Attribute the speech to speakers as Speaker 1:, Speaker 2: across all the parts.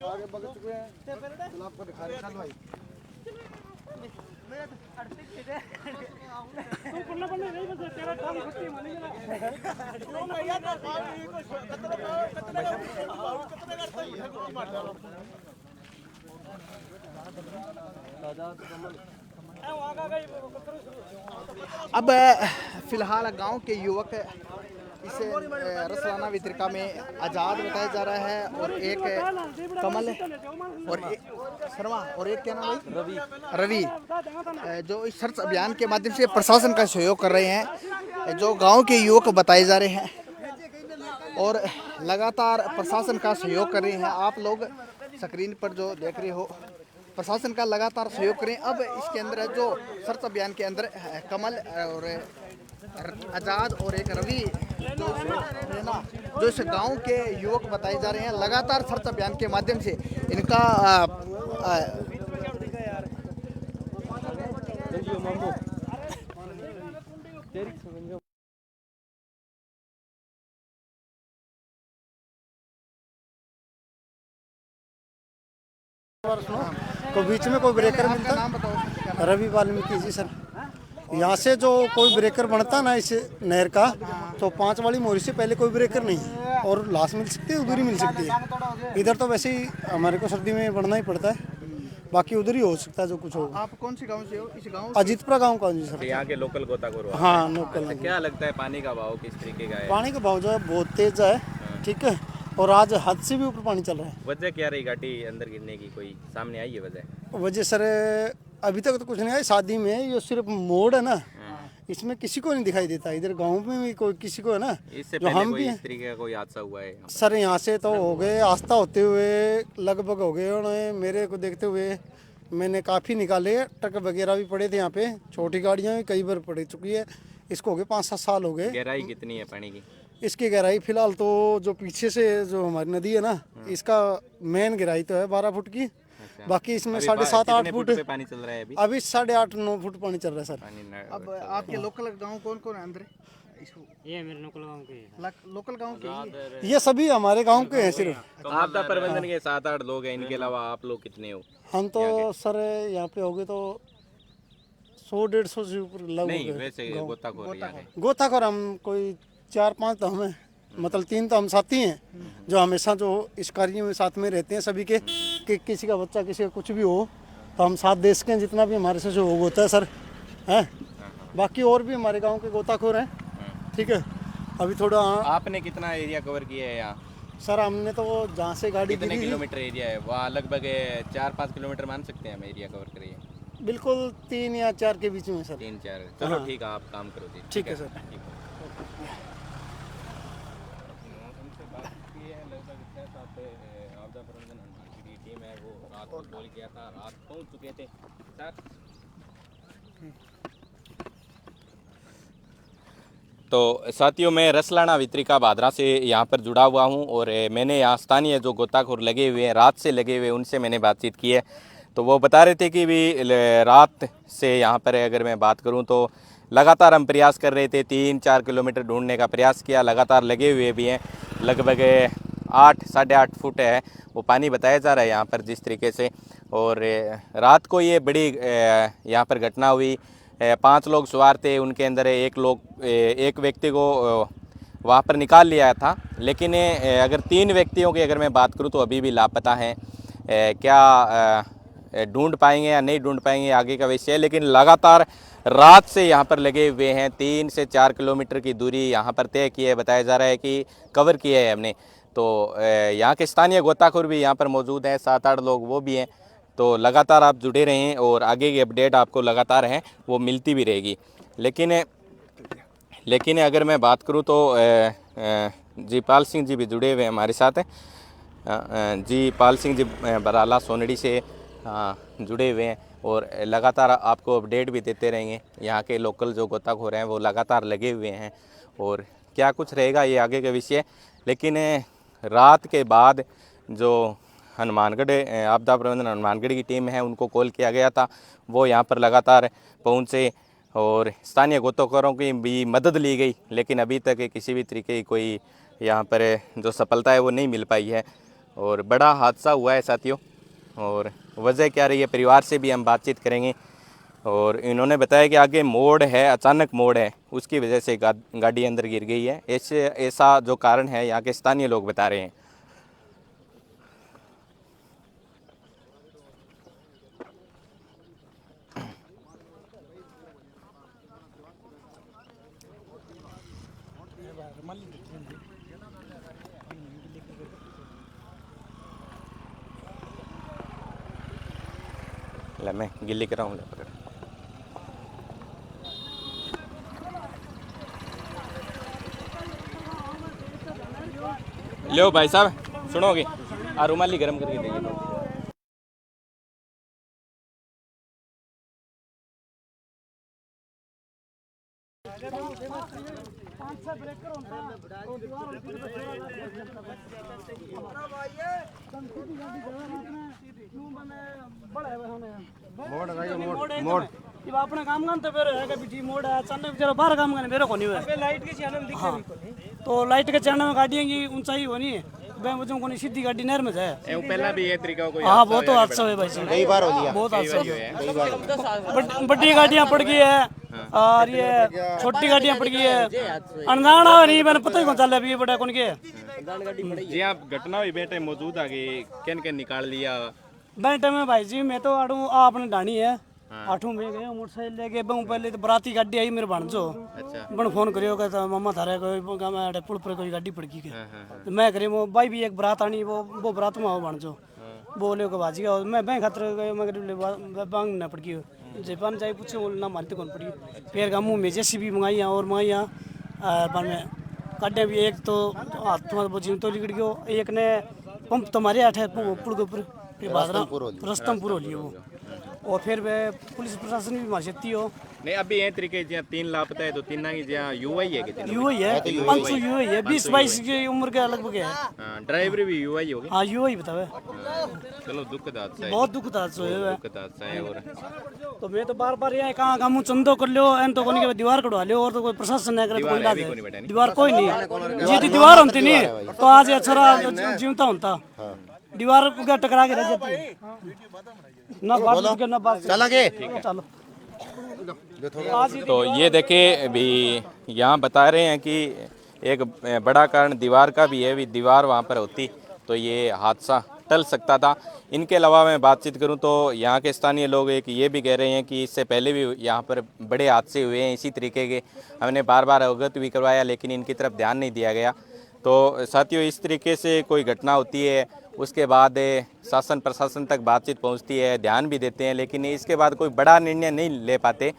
Speaker 1: आगे बढ़ चुके हैं, चलो आपको दिखा रहे हैं भाई। अब फिलहाल गांव के युवक इसे रसलाना वितरिका में आज़ाद बताया जा रहा है और एक कमल और एक शर्मा और एक क्या नाम है रवि जो इस सर्च अभियान के माध्यम से प्रशासन का सहयोग कर रहे हैं, जो गांव के युवक बताए जा रहे हैं और लगातार प्रशासन का सहयोग कर रहे हैं। आप लोग स्क्रीन पर जो देख रहे हो, प्रशासन का लगातार सहयोग करें। अब इसके अंदर जो सर्च अभियान के अंदर कमल और आज़ाद और एक रवि जो इस गांव के युवक बताए जा रहे हैं, लगातार सर्च अभियान के माध्यम से इनका
Speaker 2: को बीच में कोई ब्रेकर मिलता।
Speaker 1: नाम बताओ।
Speaker 2: रवि वाल्मीकि जी सर। यहाँ से जो कोई ब्रेकर बनता ना इस नहर का, तो 5 वाली मोरी से पहले कोई ब्रेकर नहीं है और लाश मिल सकती है, उधर ही मिल सकती है। इधर तो वैसे ही हमारे को सर्दी में बढ़ना ही पड़ता है, बाकी उधर ही हो सकता है जो कुछ होगा।
Speaker 1: आप कौन से गांव से हो? इस गांव
Speaker 2: अजीतपुरा गाँव का जी सर।
Speaker 3: यहाँ के लोकल गोताखोर हो।
Speaker 2: हाँ लोकल।
Speaker 3: क्या लगता है पानी का बहाव किस तरीके का है?
Speaker 2: पानी का बहाव जो है बहुत तेज है, ठीक है, और आज हद से भी ऊपर पानी चल रहा है।
Speaker 3: वजह क्या रही घाटी अंदर गिरने की, कोई सामने आई है वजह?
Speaker 2: वजह सर अभी तक तो कुछ नहीं है। शादी में ये सिर्फ मोड़ है ना, इसमें किसी को नहीं दिखाई देता। इधर गांव में भी कोई किसी को है ना,
Speaker 3: इससे
Speaker 2: जो
Speaker 3: पहले
Speaker 2: हम
Speaker 3: कोई
Speaker 2: भी
Speaker 3: इस तरीके का कोई हादसा हुआ है?
Speaker 2: सर यहाँ से तो हो गए, आस्था होते हुए लगभग हो गए। उन्होंने मेरे को देखते हुए मैंने काफ़ी निकाले, ट्रक वगैरह भी पड़े थे यहाँ पे, छोटी गाड़ियाँ भी कई बार पड़ चुकी है। इसको हो गए 5-7 साल हो गए।
Speaker 3: गहराई कितनी है पानी की?
Speaker 2: इसकी गहराई फिलहाल तो जो पीछे से जो हमारी नदी है ना, इसका मेन गहराई तो है 12 फुट की। बाकी इसमें 7.5-8 फुट
Speaker 3: पे पानी चल रहा है अभी?
Speaker 2: अभी 8.5-9 फुट पानी चल रहा है सर।
Speaker 1: अब आपके लोकल गांव कौन कौन है अंदर?
Speaker 4: ये मेरे लोकल गांव के
Speaker 1: लोकल गांव के
Speaker 2: ये सभी हमारे गांव के हैं सिर्फ।
Speaker 3: आपदा प्रबंधन के 7-8 लोग हैं, इनके अलावा आप लोग कितने हो?
Speaker 2: हम तो सर यहाँ पे हो गए तो 100-150 से ऊपर लगभग।
Speaker 3: नहीं वैसे गोताखोर यहाँ है।
Speaker 2: गोताखोर हम कोई 4-5 तो हमें, मतलब 3 तो हम साथी हैं, जो हमेशा जो इस कार्य में साथ में रहते हैं सभी के, कि किसी का बच्चा किसी का कुछ भी हो तो हम साथ देश के जितना भी हमारे से सहयोग होता है सर हैं। बाकी और भी हमारे गांव के गोताखोर हैं, ठीक है। अभी थोड़ा
Speaker 3: आपने कितना एरिया कवर किया है यहाँ?
Speaker 2: सर हमने तो वो जहाँ से गाड़ी
Speaker 3: कितने
Speaker 2: गिरी थी,
Speaker 3: किलोमीटर एरिया है वहाँ? लगभग 4-5 किलोमीटर मान सकते हैं हम एरिया कवर करिए।
Speaker 2: बिल्कुल 3 या 4 के बीच में सर।
Speaker 3: 3-4 चलो ठीक है, आप काम करो जी।
Speaker 2: ठीक है सर।
Speaker 3: आपदा प्रबंधन हनुमान की टीम है, वो रात को कॉल किया था, रात पहुंच चुके थे सर। तो साथियों, मैं रसलाना वितरिका भादरा से यहाँ पर जुड़ा हुआ हूँ और मैंने यहाँ स्थानीय जो गोताखोर लगे हुए हैं, रात से लगे हुए, उनसे मैंने बातचीत की है। तो वो बता रहे थे कि भी रात से यहाँ पर अगर मैं बात करूँ तो लगातार हम प्रयास कर रहे थे, 3-4 किलोमीटर ढूंढने का प्रयास किया, लगातार लगे हुए भी हैं। लगभग 8-8.5 फुट है वो पानी बताया जा रहा है यहाँ पर जिस तरीके से। और रात को ये बड़ी यहाँ पर घटना हुई। 5 लोग सवार थे, उनके अंदर एक व्यक्ति को वहाँ पर निकाल लिया था, लेकिन अगर 3 व्यक्तियों की अगर मैं बात करूँ तो अभी भी लापता हैं। क्या ढूंढ पाएंगे या नहीं ढूंढ पाएंगे आगे का विषय है, लेकिन लगातार रात से यहाँ पर लगे हुए हैं। 3 से 4 किलोमीटर की दूरी यहाँ पर तय की है, बताया जा रहा है कि कवर किया है हमने। तो यहाँ के स्थानीय गोताखोर भी यहाँ पर मौजूद हैं, 7-8 लोग वो भी हैं। तो लगातार आप जुड़े रहें और आगे की अपडेट आपको लगातार हैं वो मिलती भी रहेगी। लेकिन अगर मैं बात करूँ तो जी पाल सिंह जी भी जुड़े हुए हैं हमारे साथ। जी पाल सिंह जी बराला सोनड़ी से जुड़े हुए हैं और लगातार आपको अपडेट भी देते रहेंगे। यहाँ के लोकल जो गोताखोर हैं वो लगातार लगे हुए हैं और क्या कुछ रहेगा ये आगे का विषय। लेकिन रात के बाद जो हनुमानगढ़ आपदा प्रबंधन हनुमानगढ़ की टीम है उनको कॉल किया गया था, वो यहाँ पर लगातार पहुँचे और स्थानीय गोताखोरों की भी मदद ली गई, लेकिन अभी तक किसी भी तरीके की कोई यहाँ पर जो सफलता है वो नहीं मिल पाई है। और बड़ा हादसा हुआ है साथियों। और वजह क्या रही है परिवार से भी हम बातचीत करेंगे। और इन्होंने बताया कि आगे मोड़ है, अचानक मोड़ है, उसकी वजह से गाड़ी अंदर गिर गई है। ऐसा जो कारण है यहाँ के स्थानीय लोग बता रहे हैं। ले मैं गिल्ली कराऊँ पकड़। लो भाई साहब सुनोगे, रुमाली गर्म करके देंगे तो।
Speaker 5: मोड़ ये अपना काम करते फिर है कि बिटी मोड़ है अचानक बेचारा बाहर काम करने मेरे को नहीं हुआ लाइट के चैनल में दिखे भी तो लाइट के चैनल में गाड़ियां की ऊंचाई होनी है बे मुझे को सीधी गाड़ी नहर में जाए
Speaker 3: पहला भी ये तरीका कोई
Speaker 5: हाँ बहुत हादसा हुआ भाई साहब, कई बार हो गया बहुत हादसा बड़ी गाड़ियां पड़ गई है और ये छोटी गाड़ियां पड़ गई है अनजाना नहीं मैंने पता ही कौन चल अभी बड़ा कौन के
Speaker 3: जी। आप घटना हुई बेटे मौजूद आ गए कैन कैन निकाल लिया
Speaker 5: बैठे में भाई जी मैं तो आड़ू आपने डानी है आठों में गए मोटरसाइकिल लेके बहु पहले तो बराती गाड़ी आई मेरे भाणजो बन फोन करियो कहता मामा थारे कोई गाँव पुल पर कोई गाड़ी पड़ गई तो मैं करी वो भाई भी एक बरात आनी वो बरात में आओ भाणजो बोले को बाजी का मैं बैंक खातर गए मैं बांग ना पड़ गई जेपान जाए पूछे ना मानते कौन पड़ी फिर गाँव में जेसीबी मंगाई और मंगाई बाद में गाड़ियाँ भी एक तो हाथ वो जीव तो लिगड़ गयो एक ने पंप तो मारे आठ पुल के ऊपर फिर रस्तमपुर हो लिया वो और फिर वे पुलिस प्रशासन भी मार सकती हो
Speaker 3: नहीं। अभी ये तरीके जहाँ 3 लापता है तो 3 की जहाँ युवा ही है कितने
Speaker 5: युवा ही है 500 युवा ही है 20-22 की उम्र के लगभग है।
Speaker 3: ड्राइवर भी युवा ही होगा।
Speaker 5: हाँ युवा ही बतावे।
Speaker 3: चलो दुखद हादसा है,
Speaker 5: बहुत दुखद हादसा है।
Speaker 3: दुखद हादसा है। और
Speaker 5: तो मैं तो बार यहाँ कहाँ काम चंदो कर लो एन तो कोनी के दीवार कटवा लो और तो कोई प्रशासन नहीं करे तो कोई इलाज दीवार कोई नहीं जी दीवार होती नहीं तो आज अच्छा जीवता होता दीवार को टकरा के रह जाती ना बात ना बात चलो।
Speaker 3: तो ये देखिए भी यहाँ बता रहे हैं कि एक बड़ा कारण दीवार का भी है, भी दीवार वहाँ पर होती तो ये हादसा टल सकता था। इनके अलावा मैं बातचीत करूं तो यहाँ के स्थानीय लोग एक ये भी कह रहे हैं कि इससे पहले भी यहाँ पर बड़े हादसे हुए हैं इसी तरीके के, हमने बार बार अवगत भी करवाया लेकिन इनकी तरफ ध्यान नहीं दिया गया। तो साथियों इस तरीके से कोई घटना होती है उसके बाद शासन प्रशासन तक बातचीत पहुँचती है, ध्यान भी देते हैं लेकिन इसके बाद कोई बड़ा निर्णय नहीं ले पाते।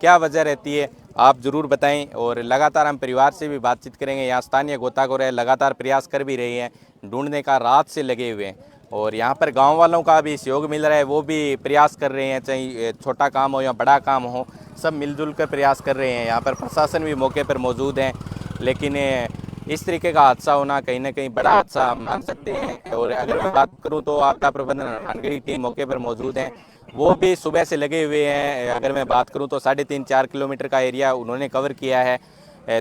Speaker 3: क्या वजह रहती है आप ज़रूर बताएं। और लगातार हम परिवार से भी बातचीत करेंगे। यहाँ स्थानीय गोताखोर है, लगातार प्रयास कर भी रही हैं, ढूंढने का रात से लगे हुए हैं और यहाँ पर गांव वालों का भी सहयोग मिल रहा है, वो भी प्रयास कर रहे हैं, चाहे छोटा काम हो या बड़ा काम हो, सब मिलजुल कर प्रयास कर रहे हैं। यहाँ पर प्रशासन भी मौके पर मौजूद है लेकिन इस तरीके का हादसा होना कहीं ना कहीं बड़ा हादसा मान सकते हैं। और अगर मैं बात करूँ तो आपदा प्रबंधन हनुमानगढ़ टीम मौके पर मौजूद है, वो भी सुबह से लगे हुए हैं। अगर मैं बात करूं तो 3.5-4 किलोमीटर का एरिया उन्होंने कवर किया है।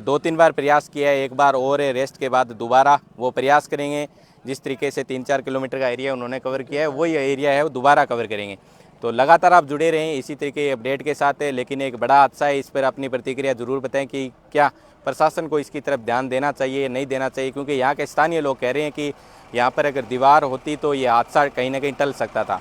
Speaker 3: 2-3 बार प्रयास किया है, एक बार और रेस्ट के बाद दोबारा वो प्रयास करेंगे। जिस तरीके से 3-4 किलोमीटर का एरिया उन्होंने कवर किया है वही एरिया है वो दोबारा कवर करेंगे। तो लगातार आप जुड़े रहें इसी तरीके अपडेट के साथ है। लेकिन एक बड़ा हादसा है, इस पर अपनी प्रतिक्रिया ज़रूर बताएं कि क्या प्रशासन को इसकी तरफ ध्यान देना चाहिए नहीं देना चाहिए, क्योंकि यहाँ के स्थानीय लोग कह रहे हैं कि यहाँ पर अगर दीवार होती तो ये हादसा कहीं ना कहीं टल सकता था।